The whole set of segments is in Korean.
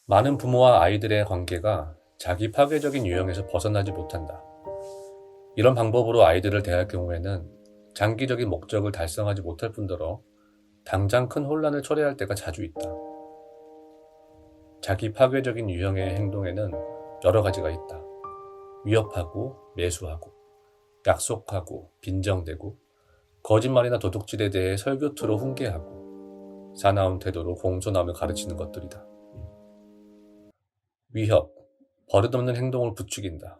많은 부모와 아이들의 관계가 자기 파괴적인 유형에서 벗어나지 못한다. 이런 방법으로 아이들을 대할 경우에는 장기적인 목적을 달성하지 못할 뿐더러 당장 큰 혼란을 초래할 때가 자주 있다. 자기 파괴적인 유형의 행동에는 여러 가지가 있다. 위협하고 매수하고 약속하고 빈정대고 거짓말이나 도둑질에 대해 설교투로 훈계하고 사나운 태도로 공손함을 가르치는 것들이다. 위협, 버릇없는 행동을 부추긴다.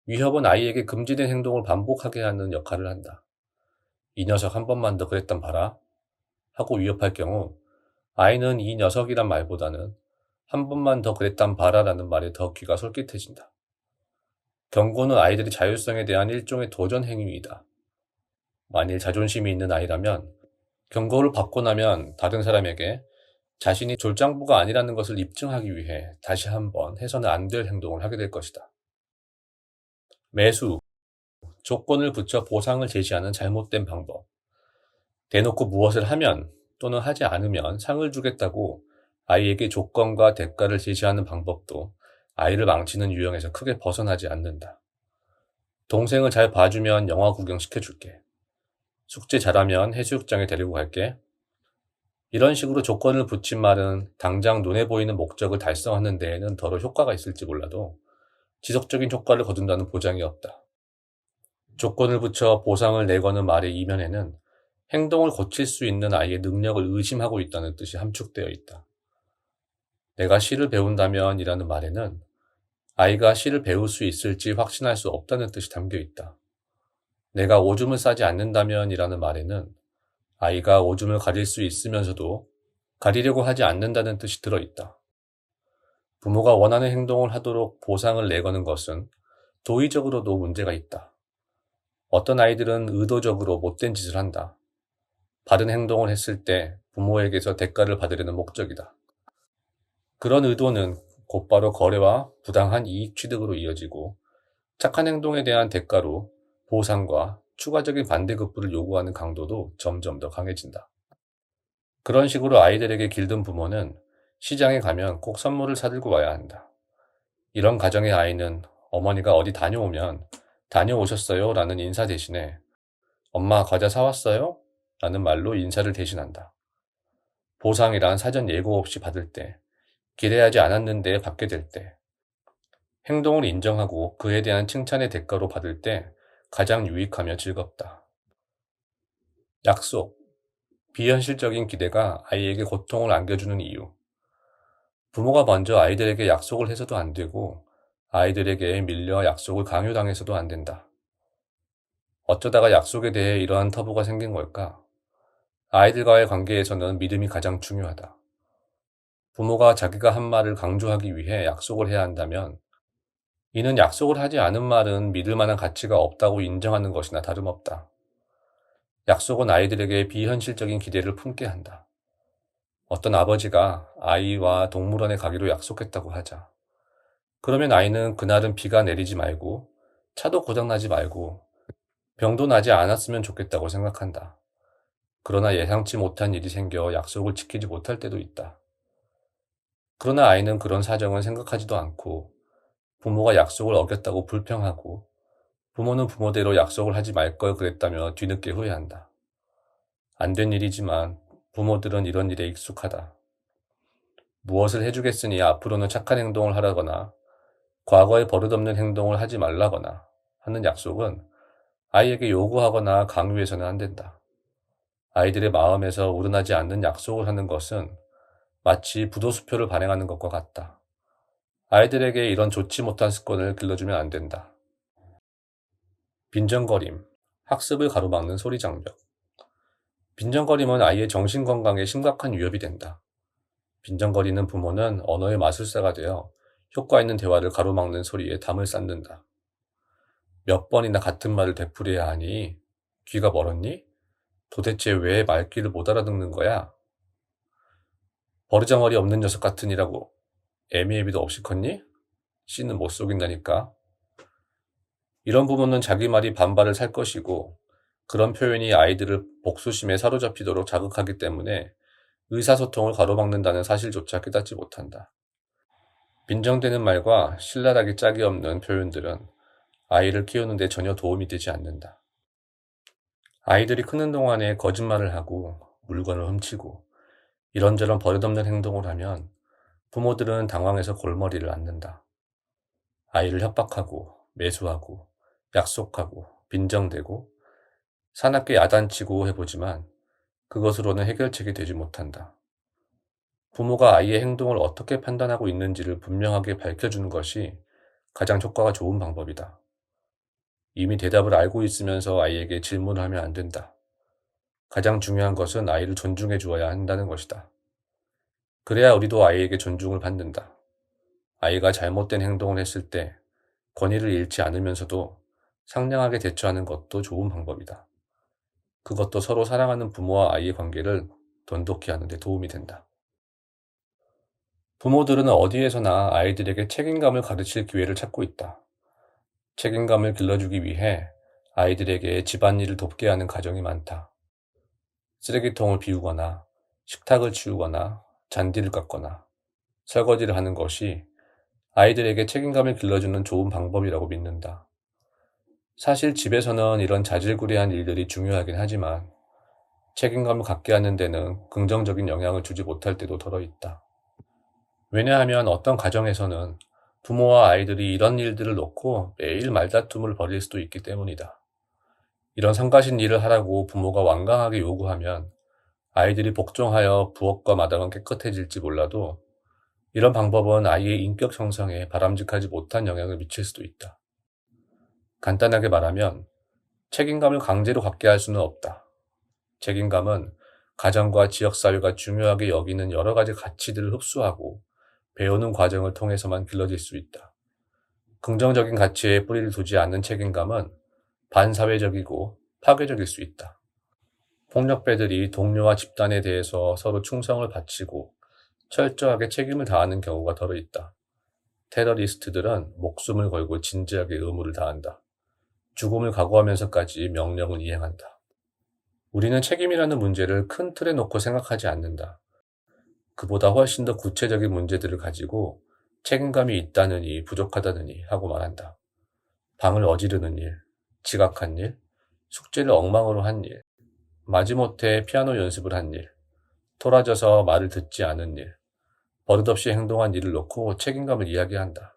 위협은 아이에게 금지된 행동을 반복하게 하는 역할을 한다. 이 녀석 한 번만 더 그랬단 봐라 하고 위협할 경우 아이는 이 녀석이란 말보다는 한 번만 더 그랬단 봐라라는 말에 더 귀가 솔깃해진다. 경고는 아이들의 자율성에 대한 일종의 도전 행위이다. 만일 자존심이 있는 아이라면 경고를 받고 나면 다른 사람에게 자신이 졸장부가 아니라는 것을 입증하기 위해 다시 한번 해서는 안 될 행동을 하게 될 것이다. 매수, 조건을 붙여 보상을 제시하는 잘못된 방법. 대놓고 무엇을 하면 또는 하지 않으면 상을 주겠다고 아이에게 조건과 대가를 제시하는 방법도 아이를 망치는 유형에서 크게 벗어나지 않는다. 동생을 잘 봐주면 영화 구경 시켜줄게. 숙제 잘하면 해수욕장에 데리고 갈게. 이런 식으로 조건을 붙인 말은 당장 눈에 보이는 목적을 달성하는 데에는 더러 효과가 있을지 몰라도 지속적인 효과를 거둔다는 보장이 없다. 조건을 붙여 보상을 내거는 말의 이면에는 행동을 고칠 수 있는 아이의 능력을 의심하고 있다는 뜻이 함축되어 있다. 내가 시를 배운다면 이라는 말에는 아이가 시를 배울 수 있을지 확신할 수 없다는 뜻이 담겨 있다. 내가 오줌을 싸지 않는다면 이라는 말에는 아이가 오줌을 가릴 수 있으면서도 가리려고 하지 않는다는 뜻이 들어있다. 부모가 원하는 행동을 하도록 보상을 내거는 것은 도의적으로도 문제가 있다. 어떤 아이들은 의도적으로 못된 짓을 한다. 바른 행동을 했을 때 부모에게서 대가를 받으려는 목적이다. 그런 의도는 곧바로 거래와 부당한 이익 취득으로 이어지고 착한 행동에 대한 대가로 보상과 추가적인 반대급부를 요구하는 강도도 점점 더 강해진다. 그런 식으로 아이들에게 길든 부모는 시장에 가면 꼭 선물을 사들고 와야 한다. 이런 가정의 아이는 어머니가 어디 다녀오면 다녀오셨어요? 라는 인사 대신에 엄마 과자 사왔어요? 라는 말로 인사를 대신한다. 보상이란 사전 예고 없이 받을 때, 기대하지 않았는데 받게 될 때, 행동을 인정하고 그에 대한 칭찬의 대가로 받을 때 가장 유익하며 즐겁다. 약속, 비현실적인 기대가 아이에게 고통을 안겨주는 이유. 부모가 먼저 아이들에게 약속을 해서도 안 되고 아이들에게 밀려 약속을 강요당해서도 안 된다. 어쩌다가 약속에 대해 이러한 터부가 생긴 걸까? 아이들과의 관계에서는 믿음이 가장 중요하다. 부모가 자기가 한 말을 강조하기 위해 약속을 해야 한다면 이는 약속을 하지 않은 말은 믿을 만한 가치가 없다고 인정하는 것이나 다름없다. 약속은 아이들에게 비현실적인 기대를 품게 한다. 어떤 아버지가 아이와 동물원에 가기로 약속했다고 하자. 그러면 아이는 그날은 비가 내리지 말고 차도 고장나지 말고 병도 나지 않았으면 좋겠다고 생각한다. 그러나 예상치 못한 일이 생겨 약속을 지키지 못할 때도 있다. 그러나 아이는 그런 사정은 생각하지도 않고 부모가 약속을 어겼다고 불평하고 부모는 부모대로 약속을 하지 말 걸 그랬다며 뒤늦게 후회한다. 안 된 일이지만 부모들은 이런 일에 익숙하다. 무엇을 해주겠으니 앞으로는 착한 행동을 하라거나 과거에 버릇없는 행동을 하지 말라거나 하는 약속은 아이에게 요구하거나 강요해서는 안 된다. 아이들의 마음에서 우러나지 않는 약속을 하는 것은 마치 부도수표를 발행하는 것과 같다. 아이들에게 이런 좋지 못한 습관을 길러주면 안 된다. 빈정거림, 학습을 가로막는 소리 장벽. 빈정거림은 아이의 정신건강에 심각한 위협이 된다. 빈정거리는 부모는 언어의 마술사가 되어 효과 있는 대화를 가로막는 소리에 담을 쌓는다. 몇 번이나 같은 말을 되풀이해야 하니? 귀가 멀었니? 도대체 왜 말귀를 못 알아듣는 거야? 버르장머리 없는 녀석 같으니라고 애미애비도 없이 컸니? 씨는 못 속인다니까. 이런 부모는 자기 말이 반발을 살 것이고 그런 표현이 아이들을 복수심에 사로잡히도록 자극하기 때문에 의사소통을 가로막는다는 사실조차 깨닫지 못한다. 빈정대는 말과 신랄하기 짝이 없는 표현들은 아이를 키우는 데 전혀 도움이 되지 않는다. 아이들이 크는 동안에 거짓말을 하고 물건을 훔치고 이런저런 버릇없는 행동을 하면 부모들은 당황해서 골머리를 앓는다. 아이를 협박하고 매수하고 약속하고 빈정대고 사납게 야단치고 해보지만 그것으로는 해결책이 되지 못한다. 부모가 아이의 행동을 어떻게 판단하고 있는지를 분명하게 밝혀주는 것이 가장 효과가 좋은 방법이다. 이미 대답을 알고 있으면서 아이에게 질문을 하면 안 된다. 가장 중요한 것은 아이를 존중해 주어야 한다는 것이다. 그래야 우리도 아이에게 존중을 받는다. 아이가 잘못된 행동을 했을 때 권위를 잃지 않으면서도 상냥하게 대처하는 것도 좋은 방법이다. 그것도 서로 사랑하는 부모와 아이의 관계를 돈독히 하는 데 도움이 된다. 부모들은 어디에서나 아이들에게 책임감을 가르칠 기회를 찾고 있다. 책임감을 길러주기 위해 아이들에게 집안일을 돕게 하는 가정이 많다. 쓰레기통을 비우거나 식탁을 치우거나 잔디를 깎거나 설거지를 하는 것이 아이들에게 책임감을 길러주는 좋은 방법이라고 믿는다. 사실 집에서는 이런 자질구레한 일들이 중요하긴 하지만 책임감을 갖게 하는 데는 긍정적인 영향을 주지 못할 때도 덜어 있다. 왜냐하면 어떤 가정에서는 부모와 아이들이 이런 일들을 놓고 매일 말다툼을 벌일 수도 있기 때문이다. 이런 성가신 일을 하라고 부모가 완강하게 요구하면 아이들이 복종하여 부엌과 마당은 깨끗해질지 몰라도 이런 방법은 아이의 인격 형성에 바람직하지 못한 영향을 미칠 수도 있다. 간단하게 말하면 책임감을 강제로 갖게 할 수는 없다. 책임감은 가정과 지역사회가 중요하게 여기는 여러 가지 가치들을 흡수하고 배우는 과정을 통해서만 길러질 수 있다. 긍정적인 가치에 뿌리를 두지 않는 책임감은 반사회적이고 파괴적일 수 있다. 폭력배들이 동료와 집단에 대해서 서로 충성을 바치고 철저하게 책임을 다하는 경우가 덜어 있다. 테러리스트들은 목숨을 걸고 진지하게 의무를 다한다. 죽음을 각오하면서까지 명령을 이행한다. 우리는 책임이라는 문제를 큰 틀에 놓고 생각하지 않는다. 그보다 훨씬 더 구체적인 문제들을 가지고 책임감이 있다느니 부족하다느니 하고 말한다. 방을 어지르는 일, 지각한 일, 숙제를 엉망으로 한 일, 마지못해 피아노 연습을 한 일, 토라져서 말을 듣지 않은 일, 버릇없이 행동한 일을 놓고 책임감을 이야기한다.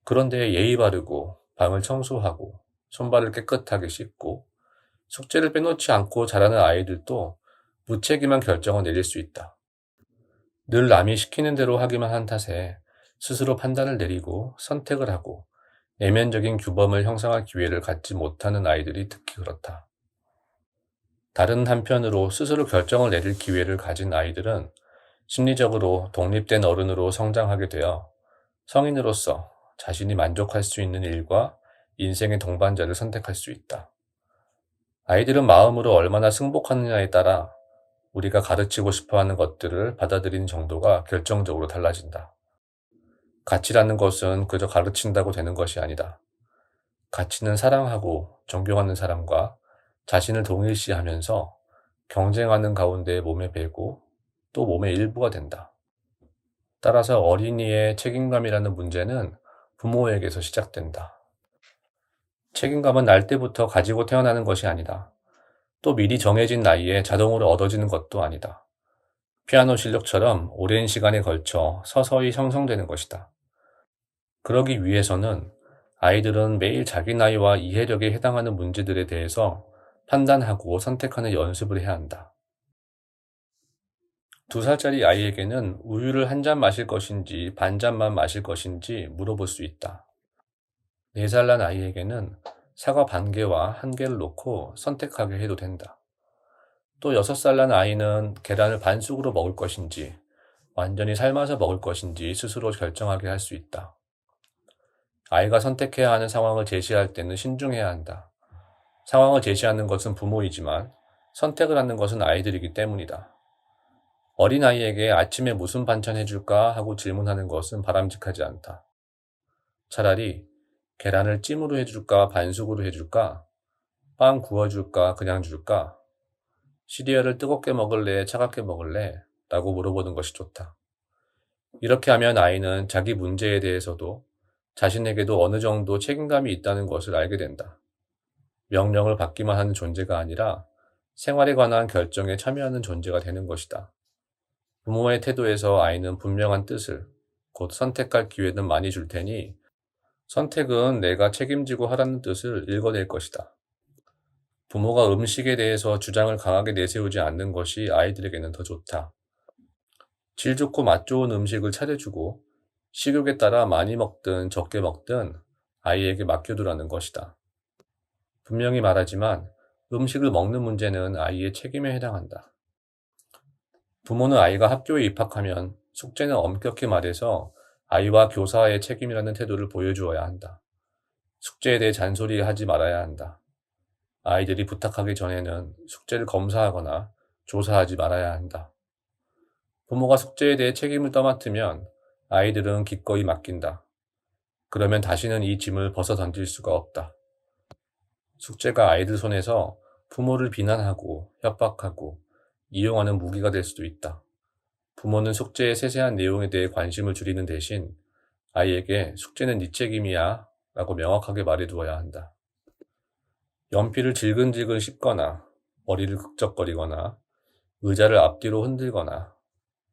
그런데 예의 바르고 방을 청소하고 손발을 깨끗하게 씻고 숙제를 빼놓지 않고 잘하는 아이들도 무책임한 결정을 내릴 수 있다. 늘 남이 시키는 대로 하기만 한 탓에 스스로 판단을 내리고 선택을 하고 내면적인 규범을 형성할 기회를 갖지 못하는 아이들이 특히 그렇다. 다른 한편으로 스스로 결정을 내릴 기회를 가진 아이들은 심리적으로 독립된 어른으로 성장하게 되어 성인으로서 자신이 만족할 수 있는 일과 인생의 동반자를 선택할 수 있다. 아이들은 마음으로 얼마나 승복하느냐에 따라 우리가 가르치고 싶어 하는 것들을 받아들이는 정도가 결정적으로 달라진다. 가치라는 것은 그저 가르친다고 되는 것이 아니다. 가치는 사랑하고 존경하는 사람과 자신을 동일시하면서 경쟁하는 가운데 몸에 배고 또 몸의 일부가 된다. 따라서 어린이의 책임감이라는 문제는 부모에게서 시작된다. 책임감은 날 때부터 가지고 태어나는 것이 아니다. 또 미리 정해진 나이에 자동으로 얻어지는 것도 아니다. 피아노 실력처럼 오랜 시간에 걸쳐 서서히 형성되는 것이다. 그러기 위해서는 아이들은 매일 자기 나이와 이해력에 해당하는 문제들에 대해서 판단하고 선택하는 연습을 해야 한다. 2살짜리 아이에게는 우유를 한 잔 마실 것인지 반 잔만 마실 것인지 물어볼 수 있다. 4살 난 아이에게는 사과 반 개와 한 개를 놓고 선택하게 해도 된다. 또 6살 난 아이는 계란을 반숙으로 먹을 것인지 완전히 삶아서 먹을 것인지 스스로 결정하게 할 수 있다. 아이가 선택해야 하는 상황을 제시할 때는 신중해야 한다. 상황을 제시하는 것은 부모이지만 선택을 하는 것은 아이들이기 때문이다. 어린아이에게 아침에 무슨 반찬 해줄까 하고 질문하는 것은 바람직하지 않다. 차라리 계란을 찜으로 해줄까 반숙으로 해줄까? 빵 구워줄까 그냥 줄까? 시리얼을 뜨겁게 먹을래 차갑게 먹을래? 라고 물어보는 것이 좋다. 이렇게 하면 아이는 자기 문제에 대해서도 자신에게도 어느 정도 책임감이 있다는 것을 알게 된다. 명령을 받기만 하는 존재가 아니라 생활에 관한 결정에 참여하는 존재가 되는 것이다. 부모의 태도에서 아이는 분명한 뜻을, 곧 선택할 기회는 많이 줄 테니 선택은 내가 책임지고 하라는 뜻을 읽어낼 것이다. 부모가 음식에 대해서 주장을 강하게 내세우지 않는 것이 아이들에게는 더 좋다. 질 좋고 맛 좋은 음식을 차려주고 식욕에 따라 많이 먹든 적게 먹든 아이에게 맡겨두라는 것이다. 분명히 말하지만 음식을 먹는 문제는 아이의 책임에 해당한다. 부모는 아이가 학교에 입학하면 숙제는 엄격히 말해서 아이와 교사의 책임이라는 태도를 보여주어야 한다. 숙제에 대해 잔소리하지 말아야 한다. 아이들이 부탁하기 전에는 숙제를 검사하거나 조사하지 말아야 한다. 부모가 숙제에 대해 책임을 떠맡으면 아이들은 기꺼이 맡긴다. 그러면 다시는 이 짐을 벗어 던질 수가 없다. 숙제가 아이들 손에서 부모를 비난하고 협박하고 이용하는 무기가 될 수도 있다. 부모는 숙제의 세세한 내용에 대해 관심을 줄이는 대신 아이에게 숙제는 네 책임이야 라고 명확하게 말해두어야 한다. 연필을 질근질근 씹거나 머리를 극적거리거나 의자를 앞뒤로 흔들거나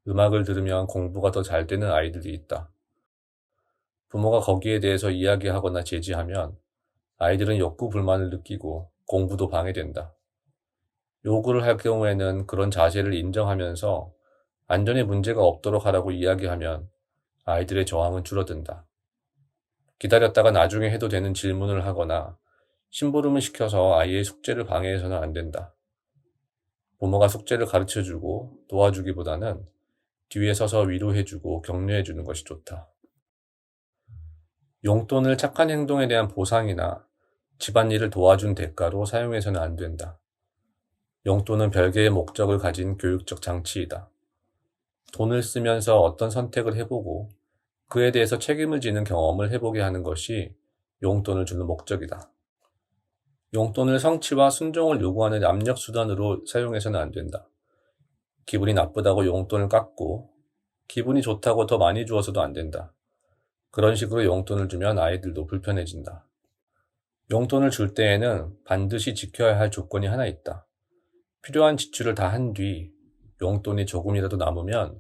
음악을 들으면 공부가 더 잘 되는 아이들이 있다. 부모가 거기에 대해서 이야기하거나 제지하면 아이들은 욕구 불만을 느끼고 공부도 방해된다. 요구를 할 경우에는 그런 자세를 인정하면서 안전에 문제가 없도록 하라고 이야기하면 아이들의 저항은 줄어든다. 기다렸다가 나중에 해도 되는 질문을 하거나 심부름을 시켜서 아이의 숙제를 방해해서는 안 된다. 부모가 숙제를 가르쳐주고 도와주기보다는 뒤에 서서 위로해주고 격려해주는 것이 좋다. 용돈을 착한 행동에 대한 보상이나 집안일을 도와준 대가로 사용해서는 안 된다. 용돈은 별개의 목적을 가진 교육적 장치이다. 돈을 쓰면서 어떤 선택을 해보고 그에 대해서 책임을 지는 경험을 해보게 하는 것이 용돈을 주는 목적이다. 용돈을 성취와 순종을 요구하는 압력 수단으로 사용해서는 안 된다. 기분이 나쁘다고 용돈을 깎고 기분이 좋다고 더 많이 주어서도 안 된다. 그런 식으로 용돈을 주면 아이들도 불편해진다. 용돈을 줄 때에는 반드시 지켜야 할 조건이 하나 있다. 필요한 지출을 다 한 뒤 용돈이 조금이라도 남으면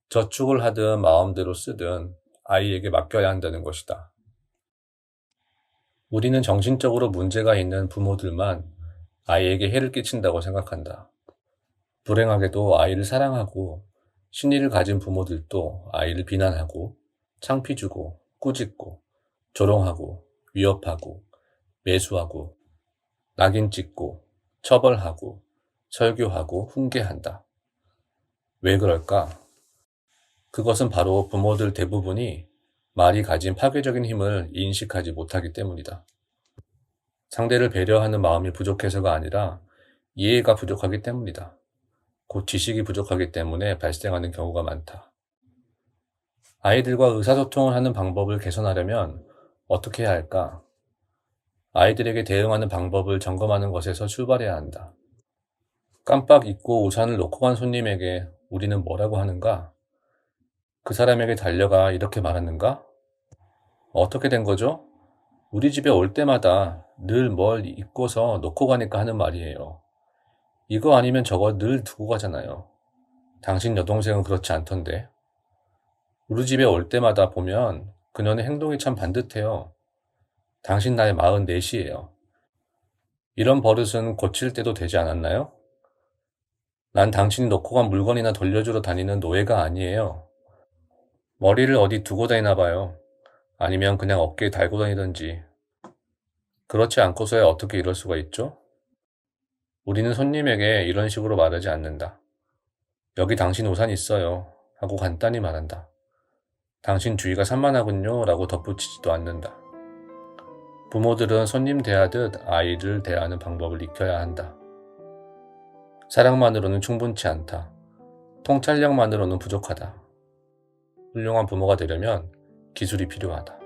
저축을 하든 마음대로 쓰든 아이에게 맡겨야 한다는 것이다. 우리는 정신적으로 문제가 있는 부모들만 아이에게 해를 끼친다고 생각한다. 불행하게도 아이를 사랑하고 신의를 가진 부모들도 아이를 비난하고 창피 주고 꾸짖고 조롱하고 위협하고 매수하고 낙인 찍고 처벌하고 설교하고 훈계한다. 왜 그럴까? 그것은 바로 부모들 대부분이 말이 가진 파괴적인 힘을 인식하지 못하기 때문이다. 상대를 배려하는 마음이 부족해서가 아니라 이해가 부족하기 때문이다. 곧 지식이 부족하기 때문에 발생하는 경우가 많다. 아이들과 의사소통을 하는 방법을 개선하려면 어떻게 해야 할까? 아이들에게 대응하는 방법을 점검하는 것에서 출발해야 한다. 깜빡 잊고 우산을 놓고 간 손님에게 우리는 뭐라고 하는가? 그 사람에게 달려가 이렇게 말하는가? 어떻게 된 거죠? 우리 집에 올 때마다 늘 뭘 잊고서 놓고 가니까 하는 말이에요. 이거 아니면 저거 늘 두고 가잖아요. 당신 여동생은 그렇지 않던데. 우리 집에 올 때마다 보면 그녀는 행동이 참 반듯해요. 당신 나이 44이에요. 이런 버릇은 고칠 때도 되지 않았나요? 난 당신이 놓고 간 물건이나 돌려주러 다니는 노예가 아니에요. 머리를 어디 두고 다니나 봐요. 아니면 그냥 어깨에 달고 다니던지. 그렇지 않고서야 어떻게 이럴 수가 있죠? 우리는 손님에게 이런 식으로 말하지 않는다. 여기 당신 우산 있어요. 하고 간단히 말한다. 당신 주의가 산만하군요. 라고 덧붙이지도 않는다. 부모들은 손님 대하듯 아이를 대하는 방법을 익혀야 한다. 사랑만으로는 충분치 않다. 통찰력만으로는 부족하다. 훌륭한 부모가 되려면 기술이 필요하다.